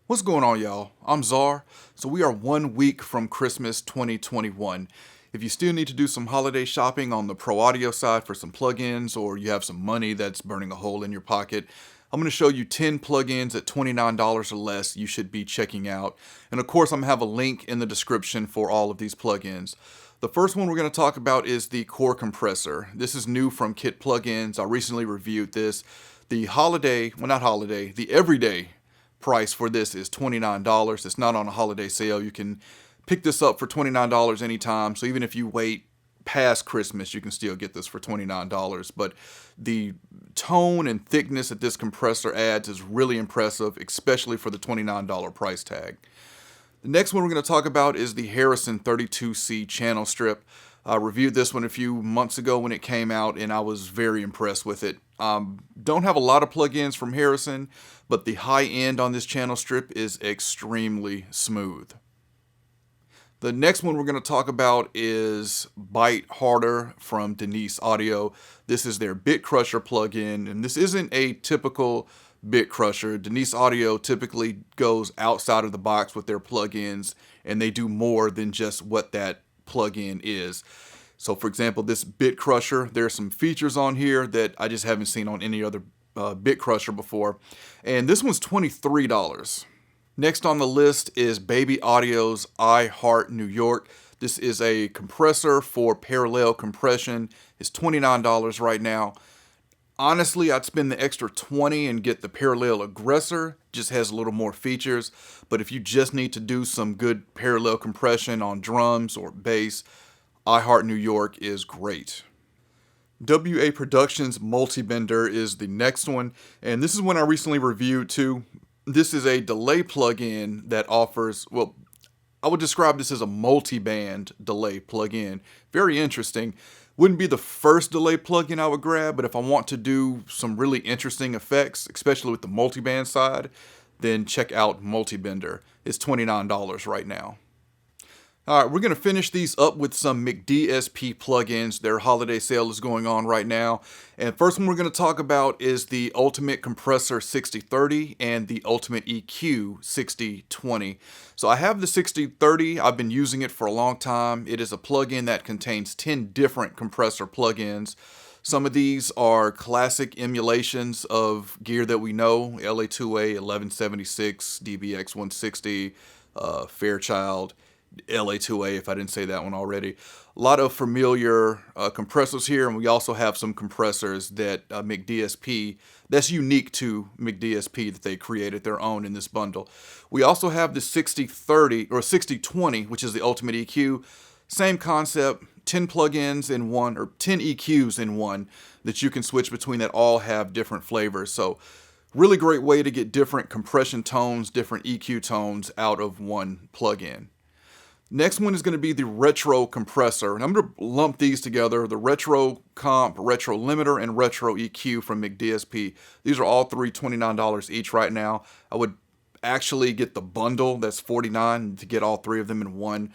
What's going on, y'all? I'm Czar. So we are 1 week from Christmas 2021. If you still need to do some holiday shopping on the pro audio side for some plugins, or you have some money that's burning a hole in your pocket, I'm going to show you 10 plugins at $29 or less you should be checking out. And of course, I'm going to have a link in the description for all of these plugins. The first one we're going to talk about is the Core Compressor. This is new from Kit Plugins. I recently reviewed this. The everyday price for this is $29. It's not on a holiday sale. You can pick this up for $29 anytime. So even if you wait past Christmas, you can still get this for $29. But the tone and thickness that this compressor adds is really impressive, especially for the $29 price tag. The next one we're going to talk about is the Harrison 32C channel strip. I reviewed this one a few months ago when it came out, and I was very impressed with it. Don't have a lot of plugins from Harrison, but the high end on this channel strip is extremely smooth. The next one we're going to talk about is Bite Harder from Deesser Audio. This is their Bit Crusher plugin, and this isn't a typical bit crusher. Deesser Audio typically goes outside of the box with their plugins, and they do more than just what that plugin is. So for example, this bit crusher, there's some features on here that I just haven't seen on any other bit crusher before, and this one's $23. Next on the list is Baby Audio's I Heart New York. This is a compressor for parallel compression. It's $29 right now. Honestly, I'd spend the extra $20 and get the Parallel Aggressor. Just has a little more features. But if you just need to do some good parallel compression on drums or bass, I Heart New York is great. WA Productions Multibender is the next one. And this is one I recently reviewed too. This is a delay plugin that offers, well, I would describe this as a multi-band delay plugin. Very interesting. Wouldn't be the first delay plugin I would grab, but if I want to do some really interesting effects, especially with the multiband side, then check out Multibender. It's $29 right now. All right, we're going to finish these up with some McDSP plugins. Their holiday sale is going on right now. And first one we're going to talk about is the Ultimate Compressor 6030 and the Ultimate EQ 6020. So I have the 6030. I've been using it for a long time. It is a plugin that contains 10 different compressor plugins. Some of these are classic emulations of gear that we know: LA2A 1176, DBX 160, Fairchild, LA2A, if I didn't say that one already. A lot of familiar compressors here, and we also have some compressors that McDSP, that's unique to McDSP, that they created their own in this bundle. We also have the 6030 or 6020, which is the Ultimate EQ. Same concept, 10 plugins in one, or 10 EQs in one, that you can switch between, that all have different flavors. So really great way to get different compression tones, different EQ tones out of one plugin. Next one is going to be the Retro Compressor, and I'm going to lump these together: the Retro Comp, Retro Limiter, and Retro EQ from McDSP. These are all three $29 each right now. I would actually get the bundle, that's $49, to get all three of them in one.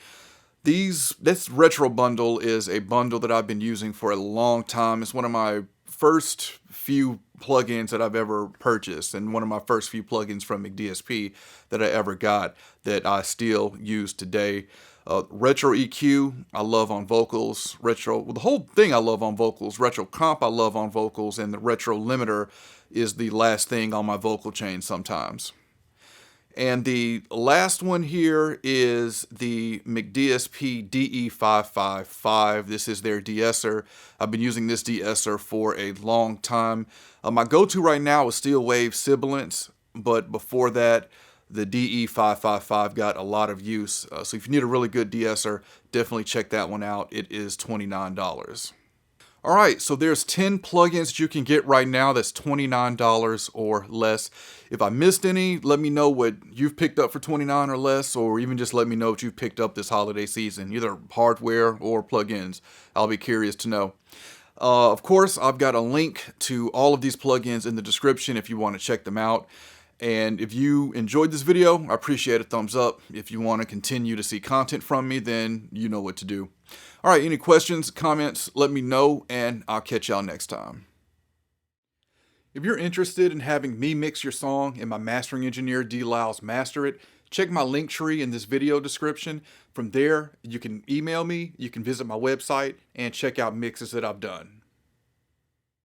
This Retro bundle is a bundle that I've been using for a long time. It's one of my first few plugins that I've ever purchased, and one of my first few plugins from McDSP that I ever got, that I still use today. Retro EQ I love on vocals. The whole thing I love on vocals. Retro Comp I love on vocals, and the Retro Limiter is the last thing on my vocal chain sometimes. And the last one here is the McDSP DE555. This is their de-esser. I've been using this de-esser for a long time. My go-to right now is Steel Wave Sibilance, but before that, the DE555 got a lot of use. So if you need a really good de-esser, definitely check that one out. It is $29. All right, so there's 10 plugins that you can get right now that's $29 or less. If I missed any, let me know what you've picked up for $29 or less, or even just let me know what you've picked up this holiday season, either hardware or plugins. I'll be curious to know. Of course, I've got a link to all of these plugins in the description if you want to check them out. And if you enjoyed this video, I appreciate a thumbs up. If you want to continue to see content from me, then you know what to do. All right, any questions, comments, let me know, and I'll catch y'all next time. If you're interested in having me mix your song and my mastering engineer D. Lyles master it, check my link tree in this video description. From there, you can email me, you can visit my website, and check out mixes that I've done.